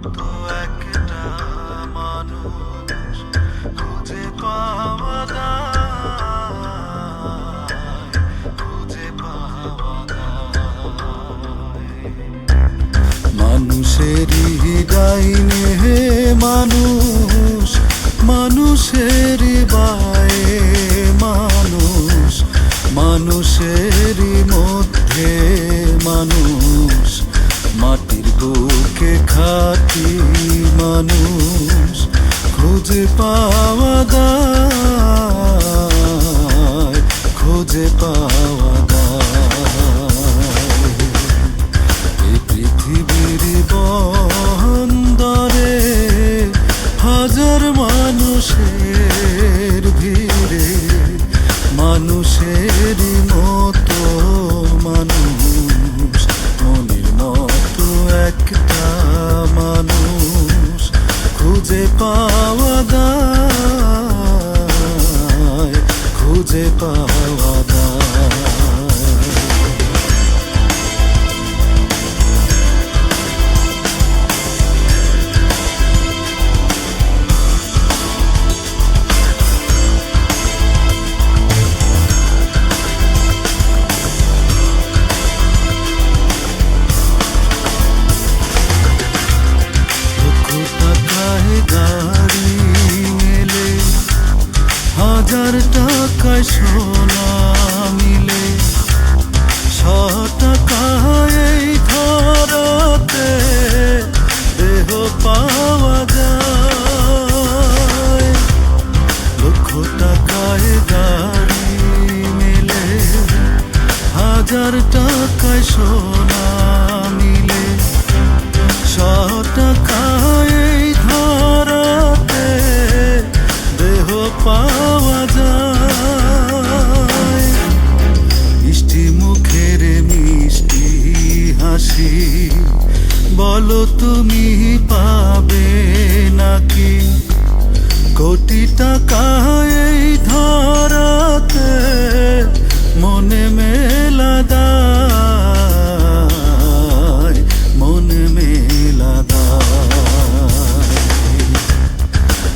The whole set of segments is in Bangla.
মতো একটা মানুষ খুঁজে পাওয়া যায়, খুঁজে পাওয়া যায়। মানুষেরই ডাইনে মানুষ, মানুষেরই বায়ে মানুষ, মানুষেরই মধ্যে মানুষ, মাটির বুকে খাঁটি মানুষ খুঁজে পাওয়া যায়, খুঁজে পাওয়া যায়। এই পৃথিবীর বন্দরে হাজার মানুষের ভিড়ে মানুষেরই মতো মানুষ, মনের মতো একটা মানুষ খুঁজে পাওয়া যায়, খুঁজে পাওয়া যায়। গাড়ি মেলে হাজার টাকায় সোনা মিলে, 100 টাকায় এই ধরাতে দেহ পাওয়া যায়। 1,00,000 টাকায় গাড়ি মেলে হাজার টাকায় সোনা মিলে, 100 টাকায় ধরাতে দেহ পাওয়া যায়। মিষ্টি মুখের মিষ্টি হাসি বলো তুমি পাবে নাকি, কোটি টাকায় ধরাতে মনে মেলা দায়, মনে মেলা দায়।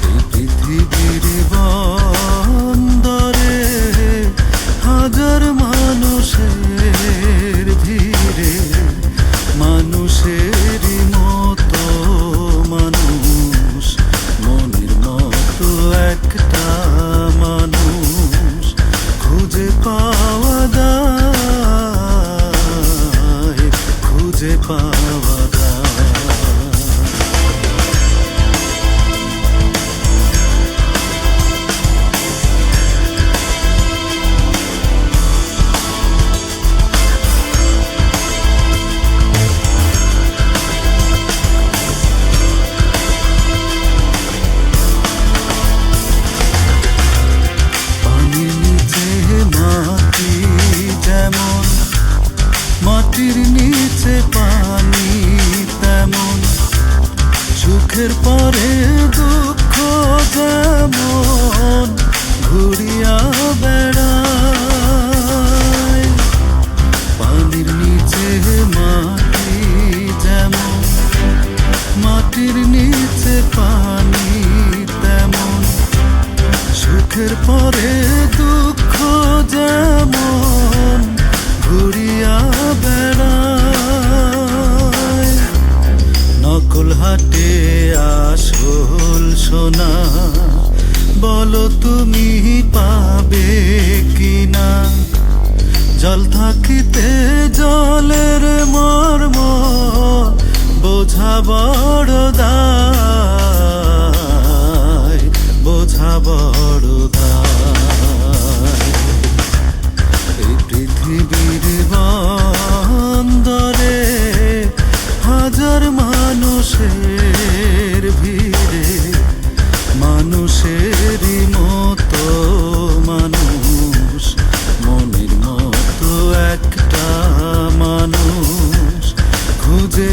এই পৃথিবীর বন্দরে হাজার মানুষের ভিড়ে মানুষেরই মতো মানুষ, মনের মতো একটা মানুষ খুঁজে পাওয়া যায়, খুঁজে পাওয়া যায়। মাটির নিচে পানি তেমন, সুখের পরে দুঃখ যেমন ঘুরিয়া বেড়ায়। পানির নিচে মাটি যেমন, মাটির নিচে পানি তেমন, সুখের পরে দুঃখ যেমন ঘুরিয়া বেড়ায়। নকল হাটে আসল সোনা বলো তুমি পাবে কিনা, জল থাকিতে জলের মর্ম বোঝা বড় দায়, বোঝা বড় দায়। এই পৃথিবীর বন্দরে হাজার মানুষের ভিড়ে মানুষেরই মতো মানুষ, মনের মতো একটা মানুষ খুঁজে